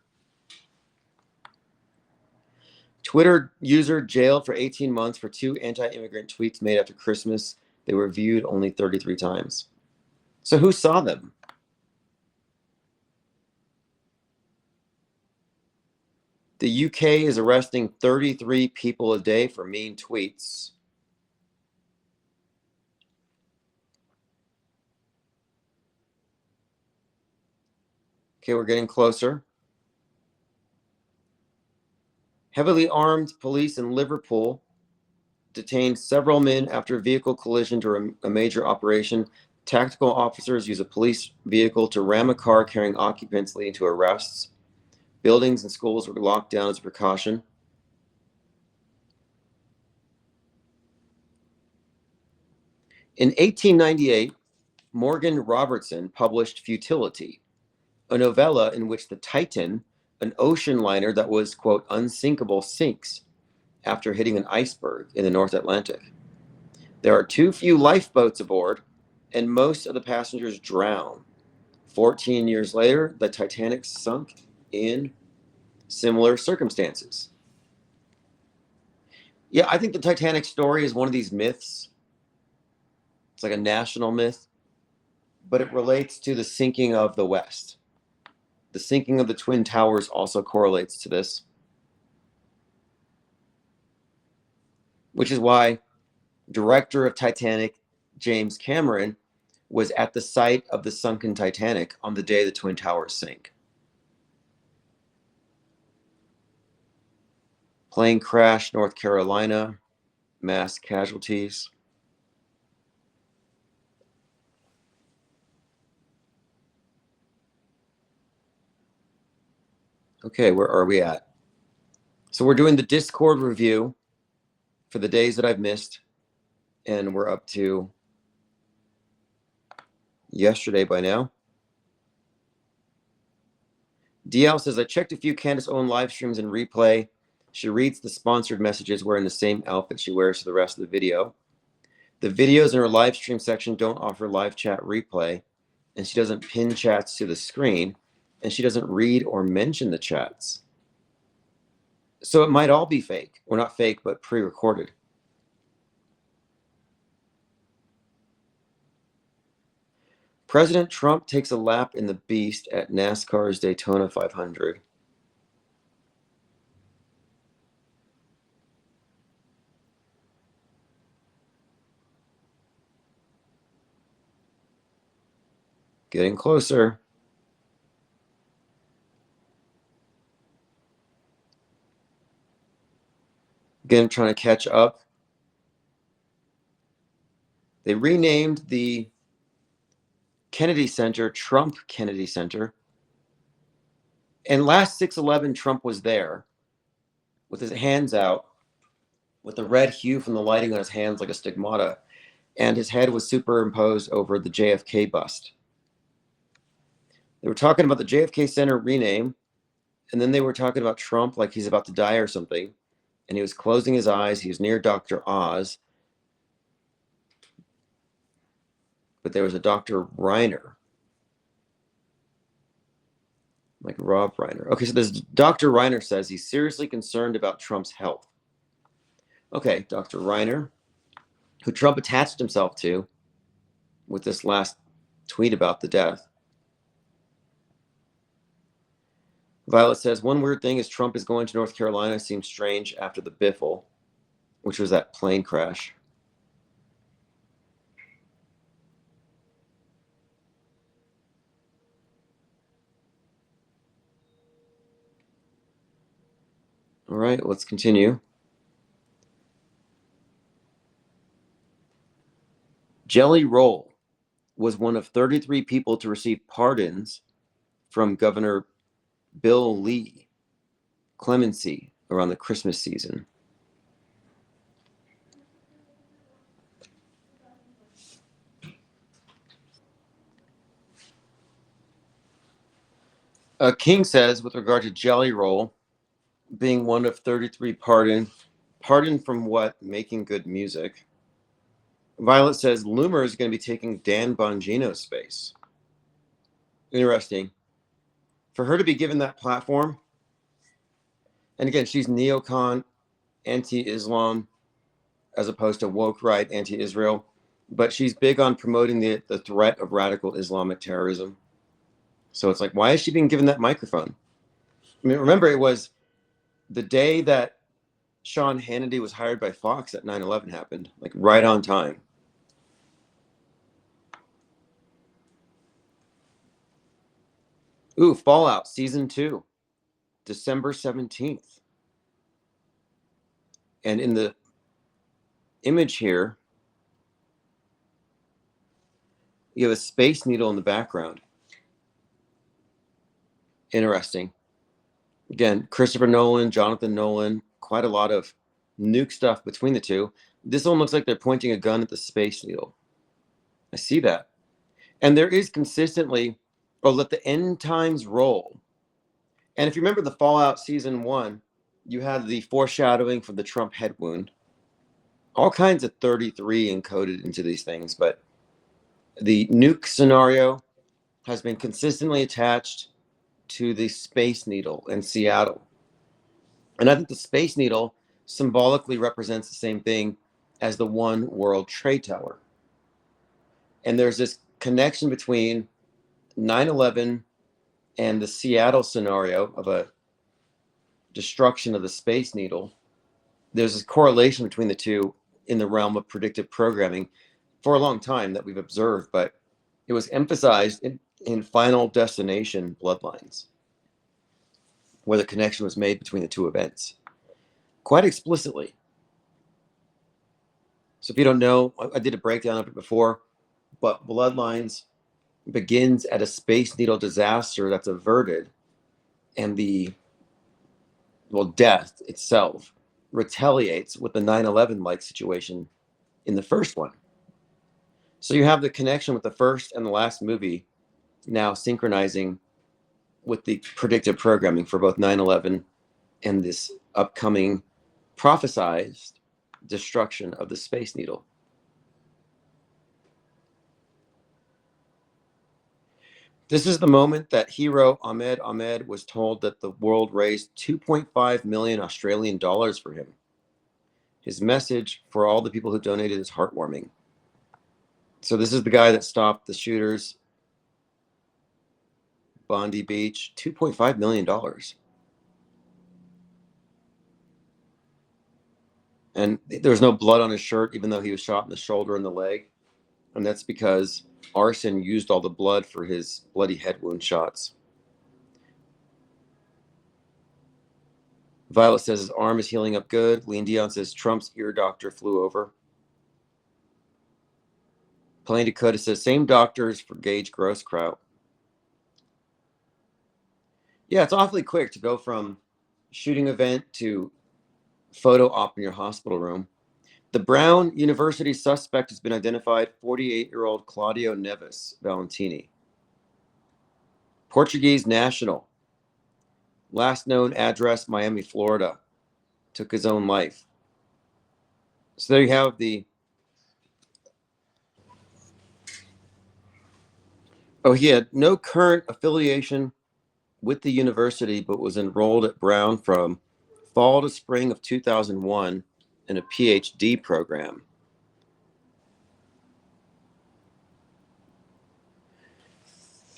Twitter user jailed for 18 months for 2 anti-immigrant tweets made after Christmas. They were viewed only 33 times. So who saw them? The UK is arresting 33 people a day for mean tweets. Okay, we're getting closer. Heavily armed police in Liverpool detained several men after a vehicle collision during a major operation. Tactical officers use a police vehicle to ram a car carrying occupants, leading to arrests. Buildings and schools were locked down as a precaution. In 1898, Morgan Robertson published Futility, a novella in which the Titan, an ocean liner that was, quote, unsinkable, sinks after hitting an iceberg in the North Atlantic. There are too few lifeboats aboard, and most of the passengers drown. 14 years later, the Titanic sunk in similar circumstances. Yeah, I think the Titanic story is one of these myths. It's like a national myth, but it relates to the sinking of the West. The sinking of the Twin Towers also correlates to this, which is why director of Titanic, James Cameron, was at the site of the sunken Titanic on the day the Twin Towers sank. Plane crash, North Carolina, mass casualties. Okay, where are we at? So we're doing the Discord review for the days that I've missed, and we're up to yesterday by now. DL says, I checked a few Candace Owen live streams in replay. She reads the sponsored messages wearing the same outfit she wears for the rest of the video. The videos in her live stream section don't offer live chat replay, and she doesn't pin chats to the screen, and she doesn't read or mention the chats. So it might all be fake. Or not fake, but pre-recorded. President Trump takes a lap in the Beast at NASCAR's Daytona 500. Getting closer. Again, trying to catch up. They renamed the Kennedy Center Trump Kennedy Center. And last 6/11, Trump was there with his hands out, with the red hue from the lighting on his hands like a stigmata, and his head was superimposed over the JFK bust. They were talking about the JFK Center rename, and then they were talking about Trump like he's about to die or something, and he was closing his eyes. He was near Dr. Oz, but there was a Dr. Reiner, like Rob Reiner. Okay, so this Dr. Reiner says he's seriously concerned about Trump's health. Okay, Dr. Reiner, who Trump attached himself to with this last tweet about the death. Violet says, one weird thing is Trump is going to North Carolina seems strange after the Biffle, which was that plane crash. All right, let's continue. Jelly Roll was one of 33 people to receive pardons from Governor Bill Lee clemency around the Christmas season. King says, with regard to Jelly Roll being one of 33 pardoned from what? Making good music. Violet says Loomer is going to be taking Dan Bongino's space. Interesting. For her to be given that platform, and again, she's neocon, anti-Islam, as opposed to woke right, anti-Israel, but she's big on promoting the threat of radical Islamic terrorism. So it's like, why is she being given that microphone? I mean, remember, it was the day that Sean Hannity was hired by Fox that 9/11 happened, like right on time. Ooh, Fallout Season 2, December 17th. And in the image here, you have a Space Needle in the background. Interesting. Again, Christopher Nolan, Jonathan Nolan, quite a lot of nuke stuff between the two. This one looks like they're pointing a gun at the Space Needle. I see that. And there is consistently, let the end times roll. And if you remember the Fallout Season 1, you had the foreshadowing for the Trump head wound. All kinds of 33 encoded into these things, but the nuke scenario has been consistently attached to the Space Needle in Seattle. And I think the Space Needle symbolically represents the same thing as the One World Trade Tower. And there's this connection between 9/11 and the Seattle scenario of a destruction of the Space Needle. There's this correlation between the two in the realm of predictive programming for a long time that we've observed, but it was emphasized in Final Destination Bloodlines, where the connection was made between the two events quite explicitly. So if you don't know, I did a breakdown of it before, but Bloodlines begins at a Space Needle disaster that's averted, and the death itself retaliates with the 9/11 like situation in the first one. So you have the connection with the first and the last movie now synchronizing with the predictive programming for both 9/11 and this upcoming prophesized destruction of the Space Needle. This is the moment that hero Ahmed was told that the world raised 2.5 million Australian dollars for him. His message for all the people who donated is heartwarming. So this is the guy that stopped the shooters, Bondi Beach, $2.5 million. And there was no blood on his shirt, even though he was shot in the shoulder and the leg. And that's because arson used all the blood for his bloody head wound shots. Violet says his arm is healing up good. Lean Dion says Trump's ear doctor flew over. Plain Dakota says same doctors for Gage Groskraut. Yeah, it's awfully quick to go from shooting event to photo op in your hospital room. The Brown University suspect has been identified, 48-year-old Claudio Neves Valentini. Portuguese national. Last known address, Miami, Florida. Took his own life. So there you have the... Oh, he had no current affiliation with the university, but was enrolled at Brown from fall to spring of 2001 in a PhD program.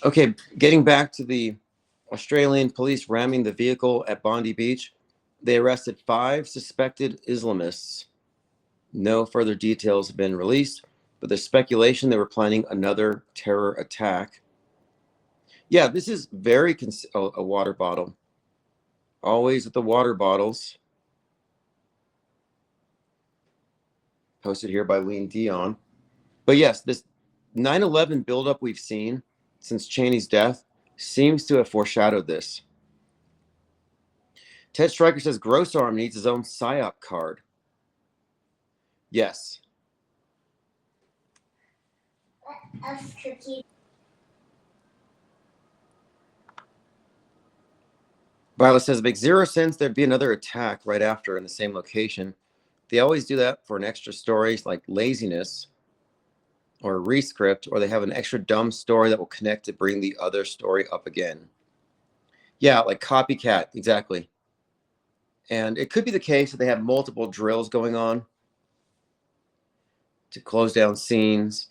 Okay, getting back to the Australian police ramming the vehicle at Bondi Beach, they arrested 5 suspected Islamists. No further details have been released, but there's speculation they were planning another terror attack. Yeah, this is very a water bottle. Always with the water bottles. Posted here by Lean Dion. But yes, this 9/11 buildup we've seen since Cheney's death seems to have foreshadowed this. Ted Stryker says Grossarm needs his own PSYOP card. Yes. Violet says it makes zero sense there'd be another attack right after in the same location. They always do that for an extra story, like laziness or a rescript, or they have an extra dumb story that will connect to bring the other story up again. Yeah, like copycat, exactly. And it could be the case that they have multiple drills going on to close down scenes,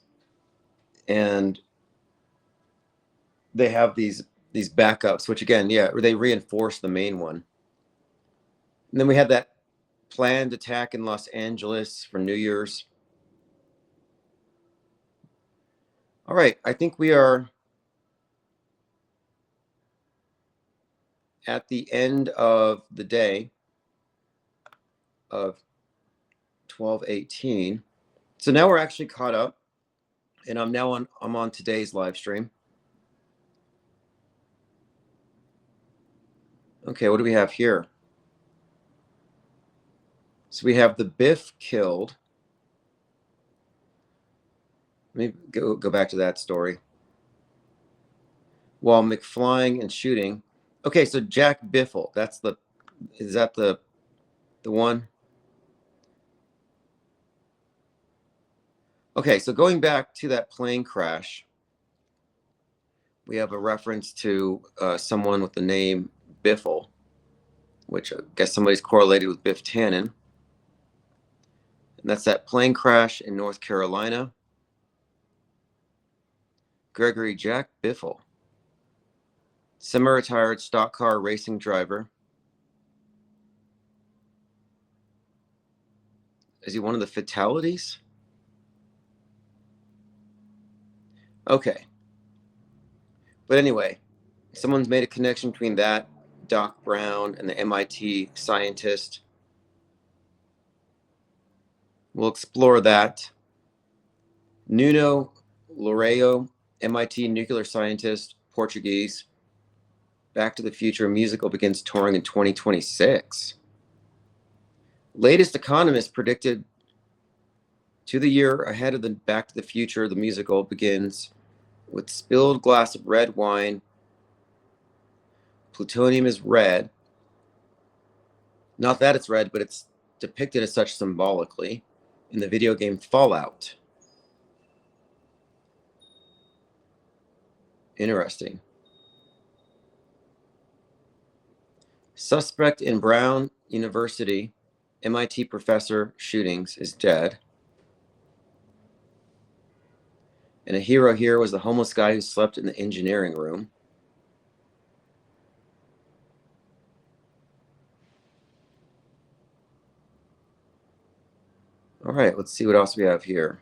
and they have these backups, which again, yeah, they reinforce the main one. And then we had that planned attack in Los Angeles for New Year's. All right, I think we are at the end of the day of 12/18. So now we're actually caught up, and I'm on today's live stream. Okay, what do we have here? So we have the Biff killed. Let me go back to that story. While McFlying and shooting. Okay, so Jack Biffle, is that the one? Okay, so going back to that plane crash, we have a reference to someone with the name Biffle, which I guess somebody's correlated with Biff Tannen. And that's that plane crash in North Carolina. Gregory Jack Biffle, semi-retired stock car racing driver. Is he one of the fatalities? Okay. But anyway, someone's made a connection between that Doc Brown and the MIT scientist. We'll explore that. Nuno Loureiro, MIT nuclear scientist, Portuguese. Back to the Future musical begins touring in 2026. Latest economist predicted to the year ahead of the Back to the Future, the musical begins with spilled glass of red wine. Plutonium is red. Not that it's red, but it's depicted as such symbolically in the video game Fallout. Interesting. Suspect in Brown University MIT professor shootings is dead. And a hero here was the homeless guy who slept in the engineering room. All right, let's see what else we have here.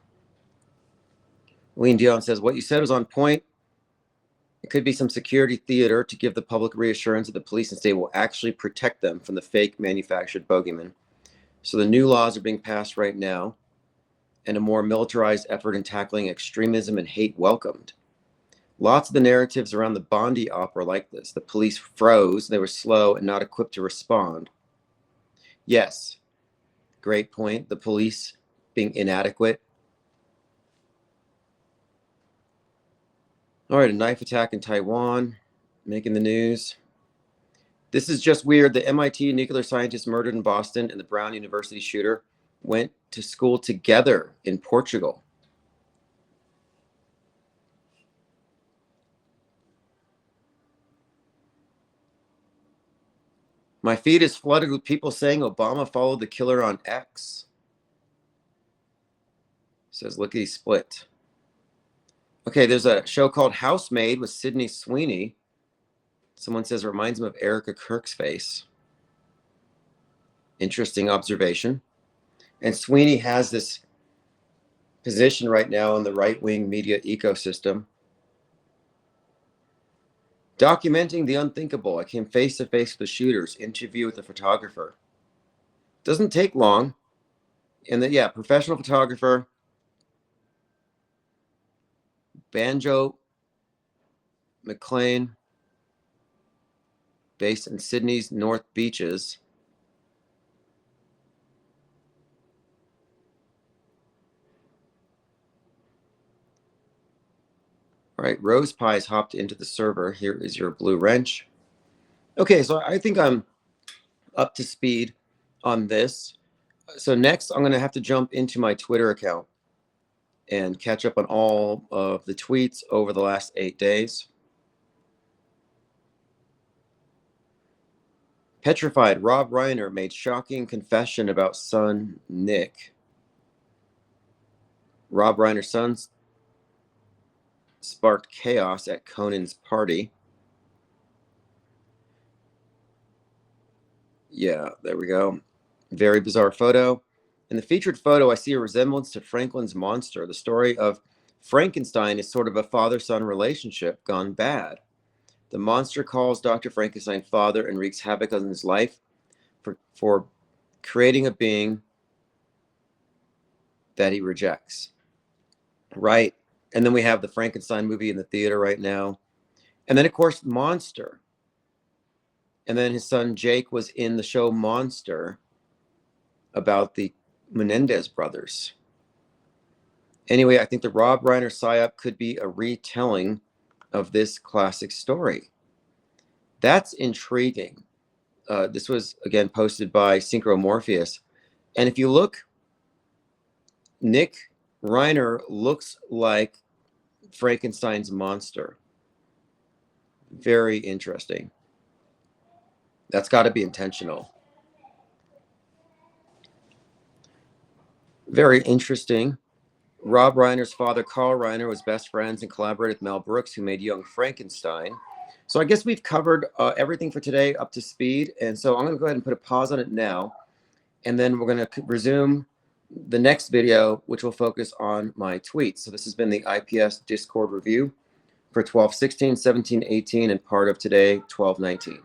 Lean Dion says, what you said was on point. It could be some security theater to give the public reassurance that the police and state will actually protect them from the fake manufactured bogeyman. So the new laws are being passed right now, and a more militarized effort in tackling extremism and hate welcomed. Lots of the narratives around the Bondi op were like this. The police froze, they were slow and not equipped to respond. Yes, great point. The police being inadequate. All right, a knife attack in Taiwan, making the news. This is just weird. The MIT nuclear scientist murdered in Boston and the Brown University shooter went to school together in Portugal. My feed is flooded with people saying Obama followed the killer on X. Says Lickety Split. Okay, there's a show called Housemaid with Sydney Sweeney. Someone says it reminds him of Erica Kirk's face. Interesting observation. And Sweeney has this position right now in the right-wing media ecosystem. Documenting the unthinkable. I came face to face with the shooters. Interview with the photographer. Doesn't take long. And yeah, professional photographer. Banjo McLean, based in Sydney's North Beaches. All right, Rose Pie's hopped into the server. Here is your blue wrench. Okay, so I think I'm up to speed on this. So next, I'm going to have to jump into my Twitter account and catch up on all of the tweets over the last 8 days. Petrified, Rob Reiner made shocking confession about son Nick. Rob Reiner's son sparked chaos at Conan's party. Yeah, there we go. Very bizarre photo. In the featured photo, I see a resemblance to Franklin's monster. The story of Frankenstein is sort of a father-son relationship gone bad. The monster calls Dr. Frankenstein father and wreaks havoc on his life for creating a being that he rejects. Right. And then we have the Frankenstein movie in the theater right now. And then, of course, Monster. And then his son Jake was in the show Monster about the Menendez brothers. Anyway, I think the Rob Reiner psyop could be a retelling of this classic story. That's intriguing. This was, again, posted by Synchromorpheus. And if you look, Nick Reiner looks like Frankenstein's monster. Very interesting. That's got to be intentional. Very interesting. Rob Reiner's father, Carl Reiner, was best friends and collaborated with Mel Brooks, who made Young Frankenstein. So I guess we've covered everything for today up to speed. And so I'm going to go ahead and put a pause on it now. And then we're going to resume the next video, which will focus on my tweets. So this has been the IPS Discord review for 12/16, 17/18, and part of today, 12/19.